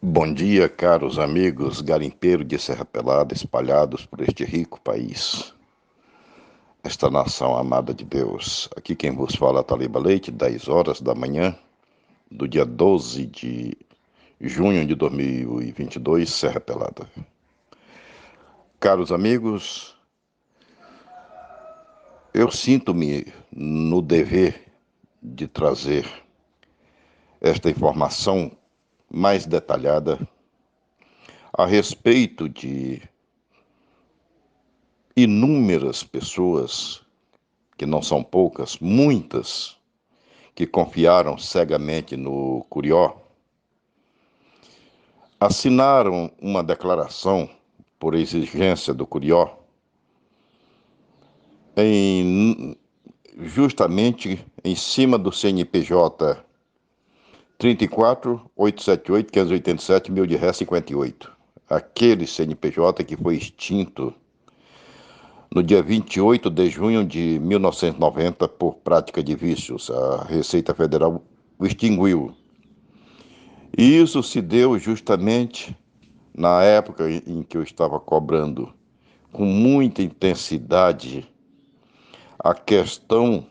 Bom dia, caros amigos garimpeiros de Serra Pelada espalhados por este rico país, esta nação amada de Deus. Aqui quem vos fala é Taliba Leite, 10 horas da manhã do dia 12 de junho de 2022, Serra Pelada. Caros amigos, eu sinto-me no dever de trazer esta informação mais detalhada a respeito de inúmeras pessoas, que não são poucas, muitas, que confiaram cegamente no Curió, assinaram uma declaração por exigência do Curió justamente em cima do CNPJ 34.878.587, mil de ré 58. Aquele CNPJ que foi extinto no dia 28 de junho de 1990 por prática de vícios. A Receita Federal o extinguiu. E isso se deu justamente na época em que eu estava cobrando com muita intensidade a questão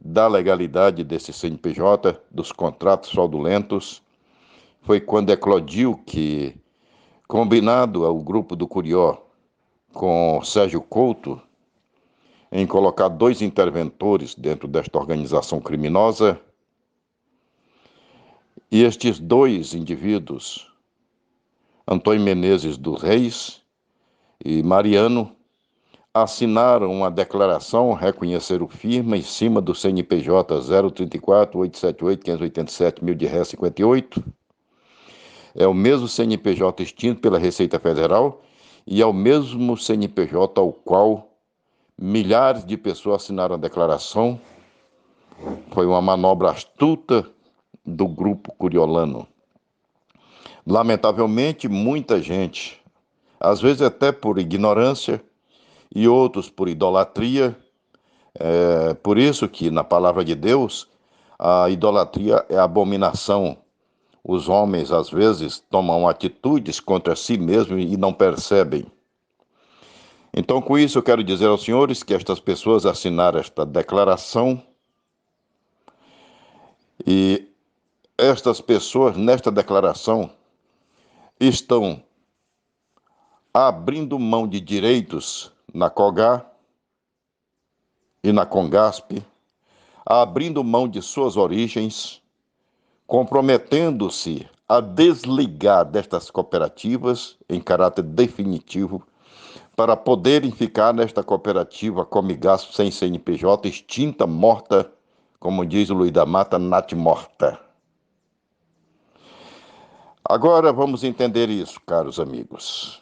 da legalidade desse CNPJ, dos contratos fraudulentos. Foi quando eclodiu que, combinado ao grupo do Curió com Sérgio Couto, em colocar 2 interventores dentro desta organização criminosa, e estes 2 indivíduos, Antônio Menezes dos Reis e Mariano, assinaram uma declaração, reconheceram firma em cima do CNPJ 034.878.587, mil de ré 58. É o mesmo CNPJ extinto pela Receita Federal e é o mesmo CNPJ ao qual milhares de pessoas assinaram a declaração. Foi uma manobra astuta do grupo curiolano. Lamentavelmente, muita gente, às vezes até por ignorância e outros por idolatria, por isso que na palavra de Deus a idolatria é abominação. Os homens às vezes tomam atitudes contra si mesmos e não percebem. Então, com isso, eu quero dizer aos senhores que estas pessoas assinaram esta declaração e estas pessoas, nesta declaração, estão abrindo mão de direitos na COGÁ e na CONGASP, abrindo mão de suas origens, comprometendo-se a desligar destas cooperativas em caráter definitivo para poderem ficar nesta cooperativa Comigasp sem CNPJ, extinta, morta, como diz o Luiz da Mata, natimorta. Agora vamos entender isso, caros amigos.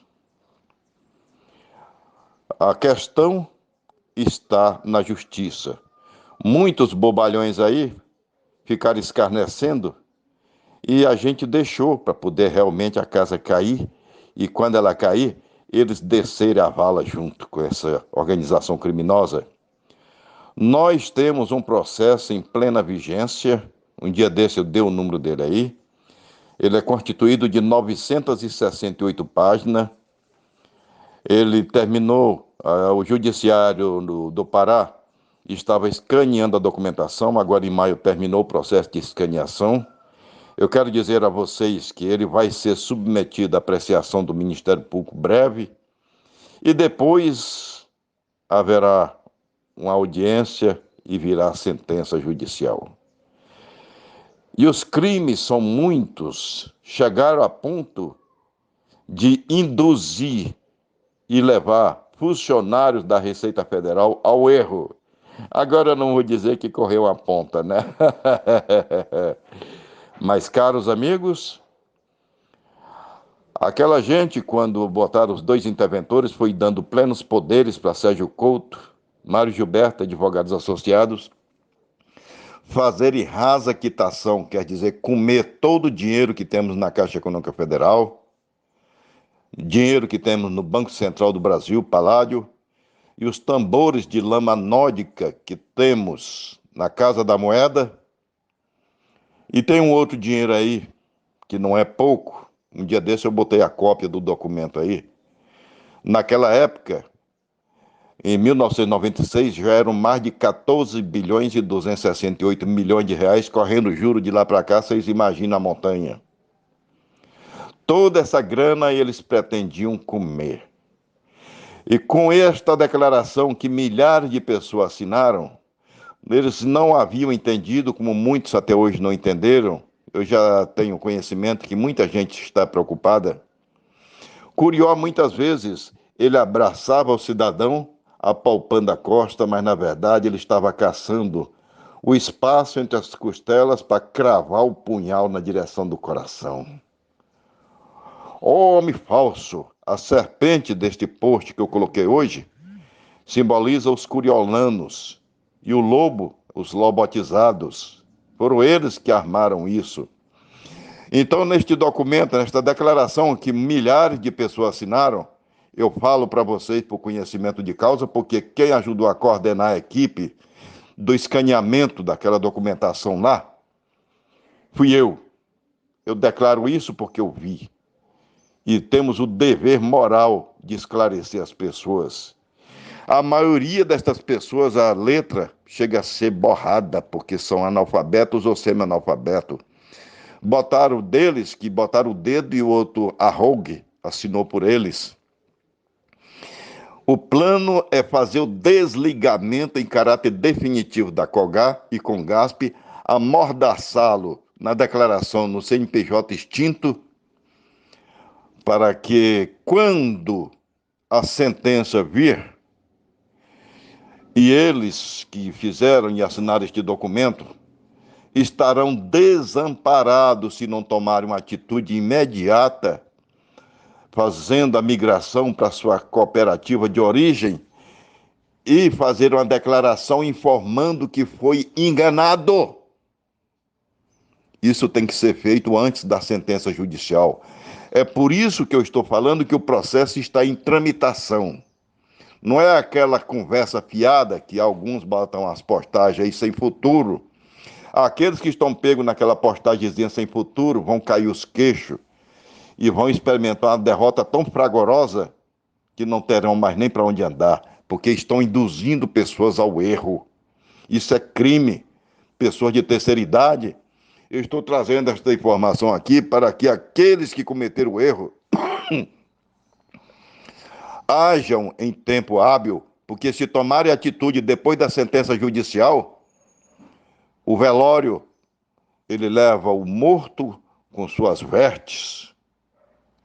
A questão está na justiça. Muitos bobalhões aí ficaram escarnecendo e a gente deixou para poder realmente a casa cair, e quando ela cair, eles descerem a vala junto com essa organização criminosa. Nós temos um processo em plena vigência, um dia desse eu dei o número dele aí, ele é constituído de 968 páginas, ele terminou, o Judiciário do Pará estava escaneando a documentação, agora em maio terminou o processo de escaneação. Eu quero dizer a vocês que ele vai ser submetido à apreciação do Ministério Público breve e depois haverá uma audiência e virá sentença judicial. E os crimes são muitos, chegaram a ponto de induzir e levar funcionários da Receita Federal ao erro. Agora eu não vou dizer que correu a ponta, né? Mas, caros amigos, aquela gente, quando botaram os 2 interventores, foi dando plenos poderes para Sérgio Couto, Mário Gilberto, advogados associados, fazer rasa quitação, quer dizer, comer todo o dinheiro que temos na Caixa Econômica Federal, dinheiro que temos no Banco Central do Brasil, Paládio, e os tambores de lama nórdica que temos na Casa da Moeda. E tem um outro dinheiro aí, que não é pouco, Um dia desse eu botei a cópia do documento aí. Naquela época, em 1996, já eram mais de 14 bilhões e 268 milhões de reais correndo juro de lá para cá, vocês imaginam a montanha. Toda essa grana eles pretendiam comer. E com esta declaração que milhares de pessoas assinaram, eles não haviam entendido, como muitos até hoje não entenderam. Eu já tenho conhecimento que muita gente está preocupada. Curió, muitas vezes, ele abraçava o cidadão, apalpando a costa, mas na verdade ele estava caçando o espaço entre as costelas para cravar o punhal na direção do coração. Homem falso, a serpente deste post que eu coloquei hoje, simboliza os curiolanos e o lobo, os lobotizados. Foram eles que armaram isso. Então, neste documento, nesta declaração que milhares de pessoas assinaram, eu falo para vocês por conhecimento de causa, porque quem ajudou a coordenar a equipe do escaneamento daquela documentação lá, fui eu. Eu declaro isso porque eu vi. E temos o dever moral de esclarecer as pessoas. A maioria destas pessoas, a letra chega a ser borrada, porque são analfabetos ou semi-analfabetos. Botaram deles, que botaram o dedo e o outro arrogue, assinou por eles. O plano é fazer o desligamento em caráter definitivo da COGAR e CONGASP, amordaçá-lo na declaração no CNPJ extinto, para que, quando a sentença vir, e eles que fizeram e assinaram este documento, estarão desamparados se não tomarem uma atitude imediata, fazendo a migração para sua cooperativa de origem e fazer uma declaração informando que foi enganado. Isso tem que ser feito antes da sentença judicial. É por isso que eu estou falando que o processo está em tramitação. Não é aquela conversa fiada que alguns botam as postagens aí sem futuro. Aqueles que estão pegos naquela postagemzinha sem futuro vão cair os queixos e vão experimentar uma derrota tão fragorosa que não terão mais nem para onde andar, porque estão induzindo pessoas ao erro. Isso é crime. Pessoas de terceira idade. Eu estou trazendo esta informação aqui para que aqueles que cometeram o erro ajam em tempo hábil, porque se tomarem atitude depois da sentença judicial, o velório, ele leva o morto com suas vestes.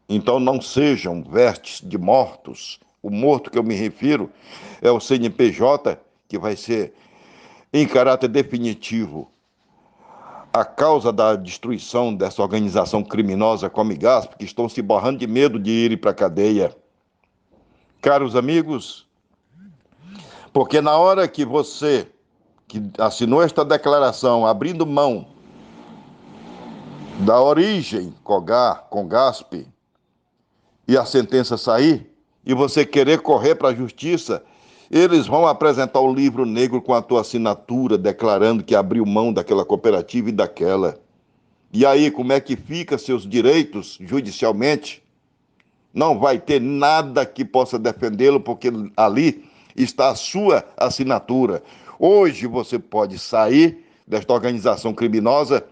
Então não sejam vestes de mortos. O morto que eu me refiro é o CNPJ, que vai ser em caráter definitivo a causa da destruição dessa organização criminosa Comigasp, que estão se borrando de medo de ir para a cadeia. Caros amigos, porque na hora que você, que assinou esta declaração, abrindo mão da origem COGAR, CONGASP, e a sentença sair, e você querer correr para a justiça, eles vão apresentar o livro negro com a tua assinatura, declarando que abriu mão daquela cooperativa e daquela. E aí, como é que fica seus direitos judicialmente? Não vai ter nada que possa defendê-lo, porque ali está a sua assinatura. Hoje você pode sair desta organização criminosa,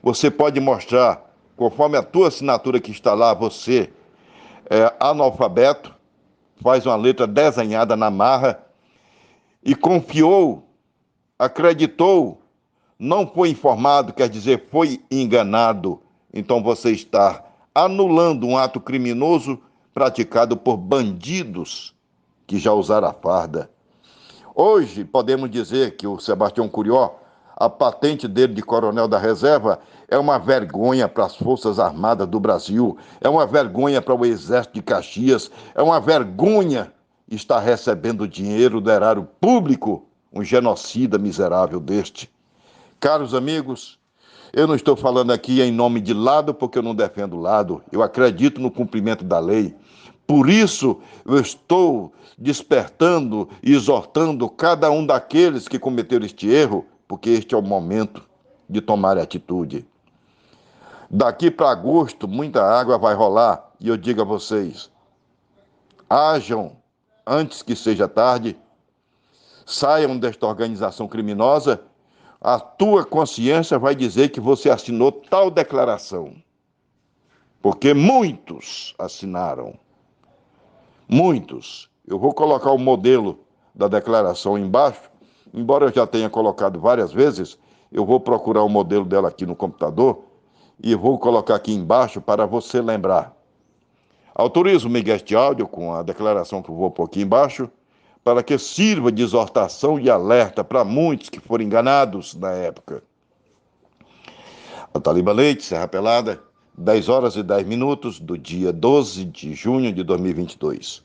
você pode mostrar, conforme a tua assinatura que está lá, você é analfabeto, faz uma letra desenhada na marra e confiou, acreditou, não foi informado, quer dizer, foi enganado. Então você está anulando um ato criminoso praticado por bandidos que já usaram a farda. Hoje, podemos dizer que o Sebastião Curió, a patente dele de coronel da reserva, é uma vergonha para as Forças Armadas do Brasil, é uma vergonha para o Exército de Caxias, é uma vergonha estar recebendo dinheiro do erário público, um genocida miserável deste. Caros amigos, eu não estou falando aqui em nome de lado, porque eu não defendo lado. Eu acredito no cumprimento da lei. Por isso, eu estou despertando e exortando cada um daqueles que cometeram este erro, porque este é o momento de tomar atitude. Daqui para agosto, muita água vai rolar. E eu digo a vocês, ajam antes que seja tarde, saiam desta organização criminosa. A tua consciência vai dizer que você assinou tal declaração. Porque muitos assinaram. Muitos. Eu vou colocar o modelo da declaração embaixo, embora eu já tenha colocado várias vezes, eu vou procurar o modelo dela aqui no computador e vou colocar aqui embaixo para você lembrar. Autorizo o Miguel de áudio com a declaração que eu vou pôr aqui embaixo, para que sirva de exortação e alerta para muitos que foram enganados na época. Ataliba Leite, Serra Pelada, 10 horas e 10 minutos do dia 12 de junho de 2022.